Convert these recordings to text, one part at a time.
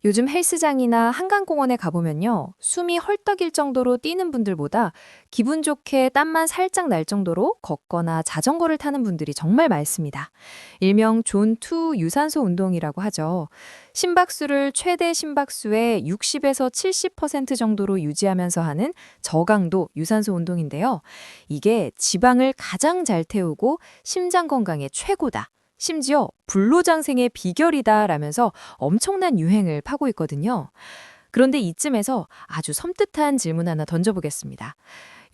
요즘 헬스장이나 한강공원에 가보면요. 숨이 헐떡일 정도로 뛰는 분들보다 기분 좋게 땀만 살짝 날 정도로 걷거나 자전거를 타는 분들이 정말 많습니다. 일명 존2 유산소 운동이라고 하죠. 심박수를 최대 심박수의 60에서 70% 정도로 유지하면서 하는 저강도 유산소 운동인데요. 이게 지방을 가장 잘 태우고 심장 건강에 최고다. 심지어 불로장생의 비결이다라면서 엄청난 유행을 파고 있거든요. 그런데 이쯤에서 아주 섬뜩한 질문 하나 던져보겠습니다.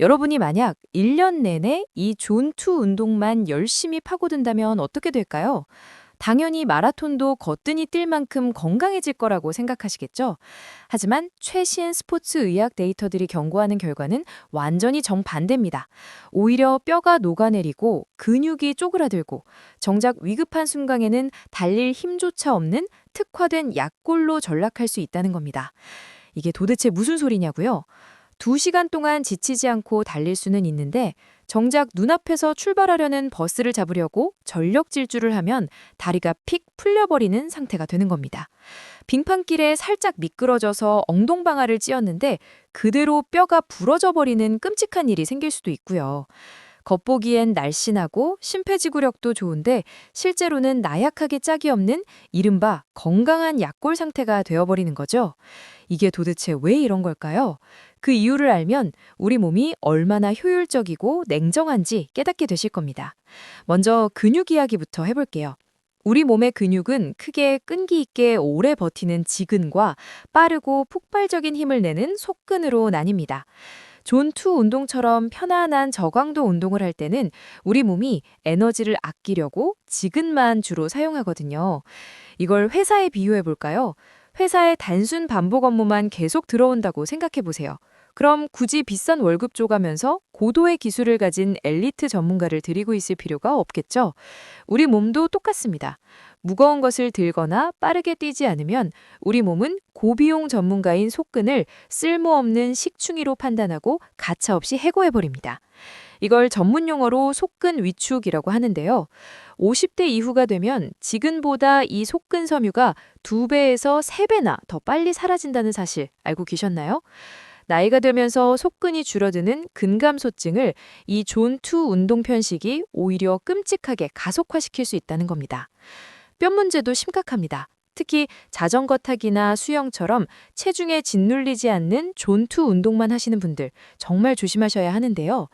여러분이 만약 1년 내내 이 존투 운동만 열심히 파고든다면 어떻게 될까요? 당연히 마라톤도 거뜬히 뛸 만큼 건강해질 거라고 생각하시겠죠? 하지만 최신 스포츠 의학 데이터들이 경고하는 결과는 완전히 정반대입니다. 오히려 뼈가 녹아내리고 근육이 쪼그라들고 정작 위급한 순간에는 달릴 힘조차 없는 특화된 약골로 전락할 수 있다는 겁니다. 이게 도대체 무슨 소리냐고요? 2시간 동안 지치지 않고 달릴 수는 있는데 정작 눈앞에서 출발하려는 버스를 잡으려고 전력 질주를 하면 다리가 픽 풀려버리는 상태가 되는 겁니다. 빙판길에 살짝 미끄러져서 엉덩방아를 찧었는데 그대로 뼈가 부러져 버리는 끔찍한 일이 생길 수도 있고요. 겉보기엔 날씬하고 심폐지구력도 좋은데 실제로는 나약하게 짝이 없는 이른바 건강한 약골 상태가 되어버리는 거죠. 이게 도대체 왜 이런 걸까요? 그 이유를 알면 우리 몸이 얼마나 효율적이고 냉정한지 깨닫게 되실 겁니다. 먼저 근육 이야기부터 해볼게요. 우리 몸의 근육은 크게 끈기 있게 오래 버티는 지근과 빠르고 폭발적인 힘을 내는 속근으로 나뉩니다. 존투 운동처럼 편안한 저강도 운동을 할 때는 우리 몸이 에너지를 아끼려고 지근만 주로 사용하거든요. 이걸 회사에 비유해 볼까요? 회사에 단순 반복 업무만 계속 들어온다고 생각해 보세요. 그럼 굳이 비싼 월급 줘가면서 고도의 기술을 가진 엘리트 전문가를 들이고 있을 필요가 없겠죠? 우리 몸도 똑같습니다. 무거운 것을 들거나 빠르게 뛰지 않으면 우리 몸은 고비용 전문가인 속근을 쓸모없는 식충이로 판단하고 가차없이 해고해버립니다. 이걸 전문 용어로 속근 위축이라고 하는데요. 50대 이후가 되면 지근보다 이 속근 섬유가 2배에서 3배나 더 빨리 사라진다는 사실 알고 계셨나요? 나이가 들면서 속근이 줄어드는 근감소증을 이 존2 운동 편식이 오히려 끔찍하게 가속화시킬 수 있다는 겁니다. 뼈 문제도 심각합니다. 특히 자전거 타기나 수영처럼 체중에 짓눌리지 않는 존투 운동만 하시는 분들 정말 조심하셔야 하는데요.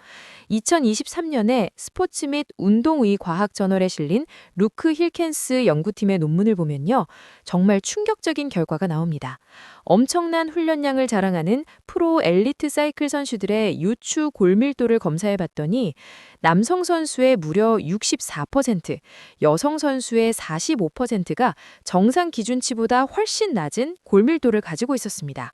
2023년에 스포츠 및 운동의 과학 저널에 실린 루크 힐켄스 연구팀의 논문을 보면요. 정말 충격적인 결과가 나옵니다. 엄청난 훈련량을 자랑하는 프로 엘리트 사이클 선수들의 유추 골밀도를 검사해 봤더니 남성 선수의 무려 64%, 여성 선수의 45%가 정상 기준치보다 훨씬 낮은 골밀도를 가지고 있었습니다.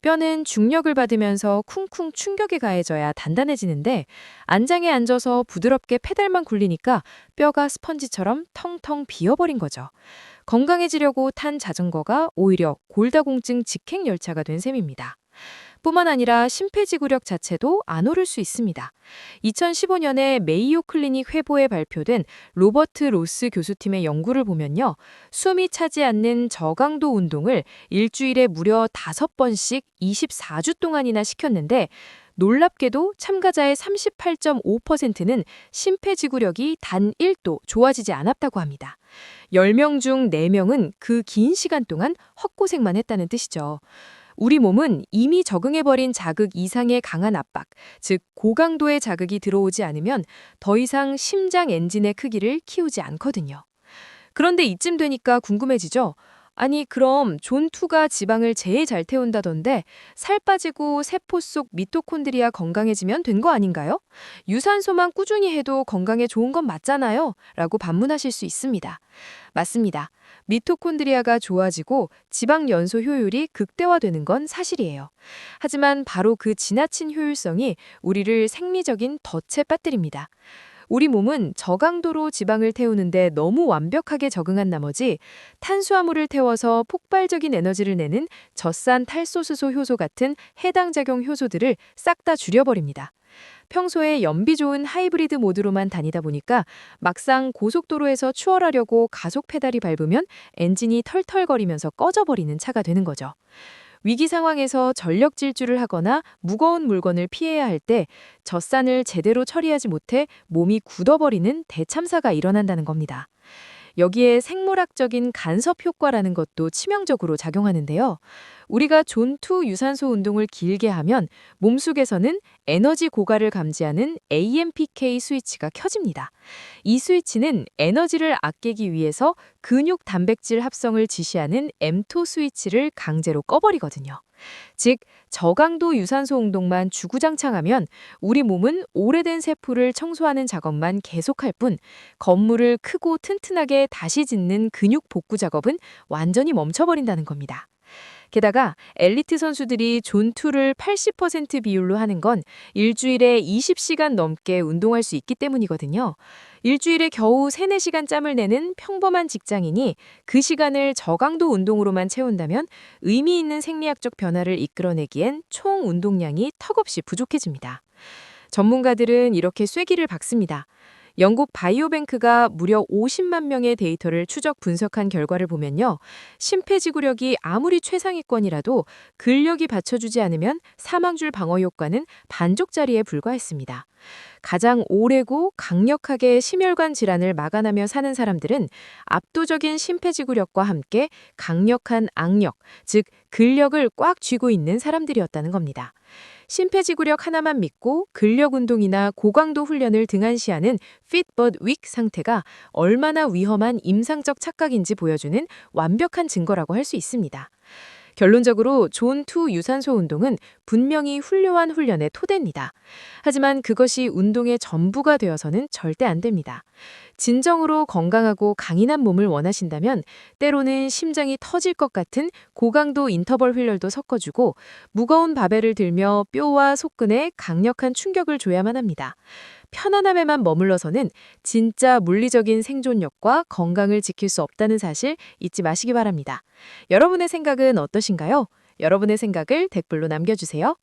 뼈는 중력을 받으면서 쿵쿵 충격이 가해져야 단단해지는데 안장에 앉아서 부드럽게 페달만 굴리니까 뼈가 스펀지처럼 텅텅 비어버린 거죠. 건강해지려고 탄 자전거가 오히려 골다공증 직행 열차가 된 셈입니다. 뿐만 아니라 심폐지구력 자체도 안 오를 수 있습니다. 2015년에 메이오 클리닉 회보에 발표된 로버트 로스 교수팀의 연구를 보면요. 숨이 차지 않는 저강도 운동을 일주일에 무려 5번씩 24주 동안이나 시켰는데 놀랍게도 참가자의 38.5%는 심폐지구력이 단 1도 좋아지지 않았다고 합니다. 10명 중 4명은 그 긴 시간 동안 헛고생만 했다는 뜻이죠. 우리 몸은 이미 적응해버린 자극 이상의 강한 압박, 즉 고강도의 자극이 들어오지 않으면 더 이상 심장 엔진의 크기를 키우지 않거든요. 그런데 이쯤 되니까 궁금해지죠? 아니 그럼 존2가 지방을 제일 잘 태운다던데 살 빠지고 세포 속 미토콘드리아 건강해지면 된 거 아닌가요? 유산소만 꾸준히 해도 건강에 좋은 건 맞잖아요? 라고 반문하실 수 있습니다. 맞습니다. 미토콘드리아가 좋아지고 지방 연소 효율이 극대화되는 건 사실이에요. 하지만 바로 그 지나친 효율성이 우리를 생리적인 덫에 빠뜨립니다. 우리 몸은 저강도로 지방을 태우는데 너무 완벽하게 적응한 나머지 탄수화물을 태워서 폭발적인 에너지를 내는 젖산 탈소수소 효소 같은 해당 작용 효소들을 싹 다 줄여버립니다. 평소에 연비 좋은 하이브리드 모드로만 다니다 보니까 막상 고속도로에서 추월하려고 가속 페달이 밟으면 엔진이 털털거리면서 꺼져버리는 차가 되는 거죠. 위기 상황에서 전력 질주를 하거나 무거운 물건을 피해야 할 때 젖산을 제대로 처리하지 못해 몸이 굳어버리는 대참사가 일어난다는 겁니다. 여기에 생물학적인 간섭 효과라는 것도 치명적으로 작용하는데요. 우리가 존투 유산소 운동을 길게 하면 몸속에서는 에너지 고갈을 감지하는 AMPK 스위치가 켜집니다. 이 스위치는 에너지를 아끼기 위해서 근육 단백질 합성을 지시하는 mTOR 스위치를 강제로 꺼버리거든요. 즉, 저강도 유산소 운동만 주구장창하면 우리 몸은 오래된 세포를 청소하는 작업만 계속할 뿐 건물을 크고 튼튼하게 다시 짓는 근육 복구 작업은 완전히 멈춰버린다는 겁니다. 게다가 엘리트 선수들이 존2를 80% 비율로 하는 건 일주일에 20시간 넘게 운동할 수 있기 때문이거든요. 일주일에 겨우 3, 4시간 짬을 내는 평범한 직장인이 그 시간을 저강도 운동으로만 채운다면 의미 있는 생리학적 변화를 이끌어내기엔 총 운동량이 턱없이 부족해집니다. 전문가들은 이렇게 쐐기를 박습니다. 영국 바이오뱅크가 무려 50만 명의 데이터를 추적 분석한 결과를 보면요. 심폐지구력이 아무리 최상위권이라도 근력이 받쳐주지 않으면 사망줄 방어 효과는 반쪽짜리에 불과했습니다. 가장 오래고 강력하게 심혈관 질환을 막아나며 사는 사람들은 압도적인 심폐지구력과 함께 강력한 악력, 즉 근력을 꽉 쥐고 있는 사람들이었다는 겁니다. 심폐지구력 하나만 믿고 근력 운동이나 고강도 훈련을 등한시하는 fit but weak 상태가 얼마나 위험한 임상적 착각인지 보여주는 완벽한 증거라고 할 수 있습니다. 결론적으로 존2 유산소 운동은 분명히 훌륭한 훈련의 토대입니다. 하지만 그것이 운동의 전부가 되어서는 절대 안 됩니다. 진정으로 건강하고 강인한 몸을 원하신다면 때로는 심장이 터질 것 같은 고강도 인터벌 훈련도 섞어주고 무거운 바벨을 들며 뼈와 속근에 강력한 충격을 줘야만 합니다. 편안함에만 머물러서는 진짜 물리적인 생존력과 건강을 지킬 수 없다는 사실 잊지 마시기 바랍니다. 여러분의 생각은 어떠신가요? 여러분의 생각을 댓글로 남겨주세요.